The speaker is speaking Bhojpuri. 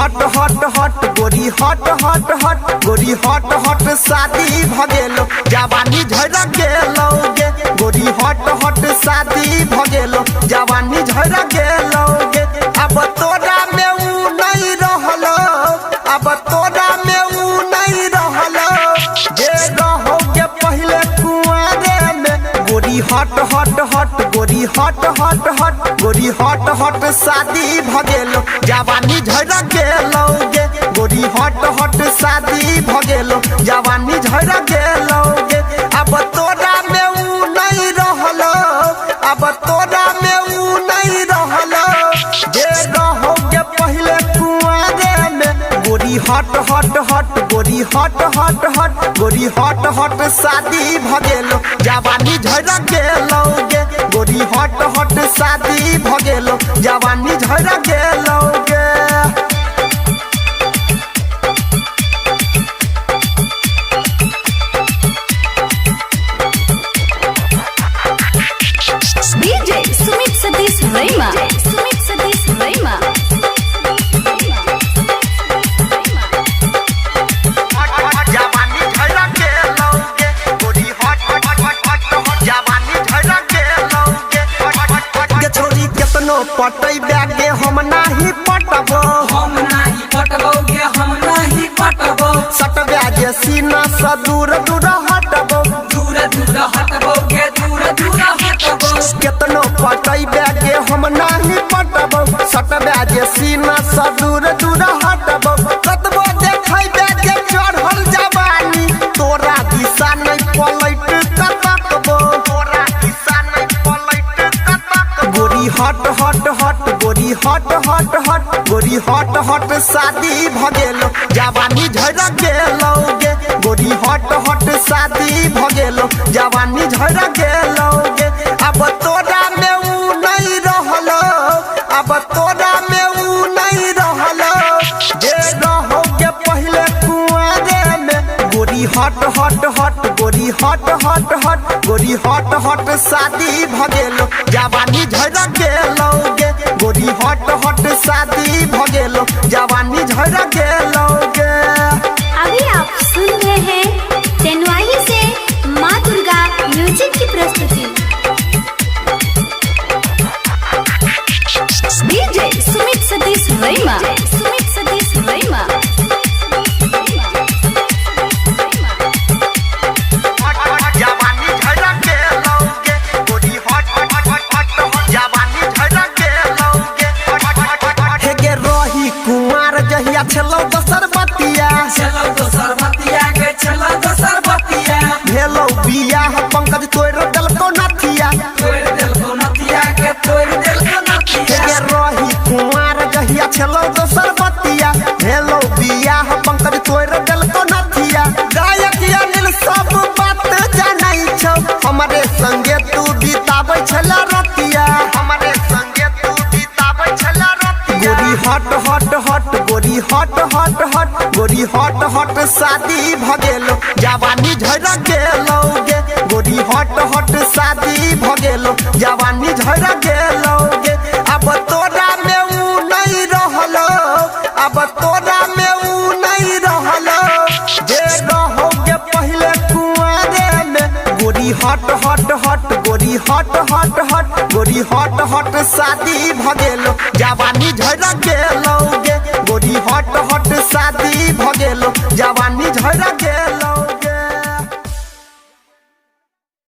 हट हट हट गोरी हट हट हट गोरी हट हट शादी भगेलो जवानी झड़ गेलोगे गोरी हट हट शादी भगेलो जवानी झड़ गेलोगे अब तोरा में ऊ नहीं रहलो अब तोरा में ऊ नहीं रहलो जे रहोगे पहले कुआरे में गोरी हट हट हट गोरी हट हट हट गोरी हट हट शादी भगेलो जवानी झड़ गेलोगे गोरी हट हट शादी भगेलो जवानी झड़ गेलोगे अब तोरा में ऊ नहीं रहलो अब तोरा में ऊ नहीं रहलो जे रहोगे पहले कुआरे में गोरी हट हट हट गोरी हट हट हट गोरी हट हट शादी भगेलो जवानी झड़ गेलोगे गोरी हट हट शादी भगेलो जवानी झड़ गेलोगे DJ Sumit Satish Raima Sumit Satish Raima जवानी झड़ गेलोगे गोरी हट हट हट जवानी झड़ गेलोगे के छोरी केतनो पटै बैगे हम नाही पटबो सटबे जे सीना से दूर दूर हटबो केतनो पटै बैगे हम नाही पटबो सटबे जे सीना से दूर दूर हटबो कतबो देखै बैगे चढ़ल जवानी तोरा दिशा नहीं पलट कतकबो तोरा दिशा नहीं पलट कतक गोरी हट हट हट गोरी हट हट हट गोरी हट हट शादी भगेलो जवानी झड़ गेलोगे गोरी हट हट शादी भगेलो जवानी झड़ गेलोगे अब तोरा में ऊ नहीं रहलो अब तोरा में ऊ नहीं रहलो जे रहोगे पहले कुआरे में गोरी हट हट हट गोरी हट हट हट गोरी हट हट शादी भगेलो जवानी झड़ गेलोगे गोरी हट हट शादी भगेलो जवानी झड़ गेलोगे। अभी आप सुन रहे हैं तेनवाही से माँ दुर्गा म्यूजिक की प्रस्तुति DJ Sumit Satish Raima Sumit Satish Raima जवानी झड़ गेलोगे गोरी हट हट हट जवानी झड़ गेलोगे हे गे रही कुमार जहिया छलो दोसर बतिया भेलो बियाह पंकज तोड़ देलको नथिया हे रही कुमार जहिया छलो दोसर बतिया भेलो बियाह पंकज तोड़ देलको नथिया गायक अनिल सब बात जानै छौ हमरे संगे तू बिताबै छला रतिया हमरे संगे तू बिताबै छला रतिया गोरी हट हट हट गोरी हट हट हट गोरी हट हट शादी भगेलो जवानी झड़ गेलोगे गोरी हट हट शादी भगेलो जवानी झड़ गेलोगे अब तोरा में ऊ नहीं रहलो अब तोरा में ऊ नहीं रहलो जे रहोगे पहले कुआरे में गोरी हट हट हट गोरी हट हट हट गोरी हट हट शादी भगेलो जवानी झड़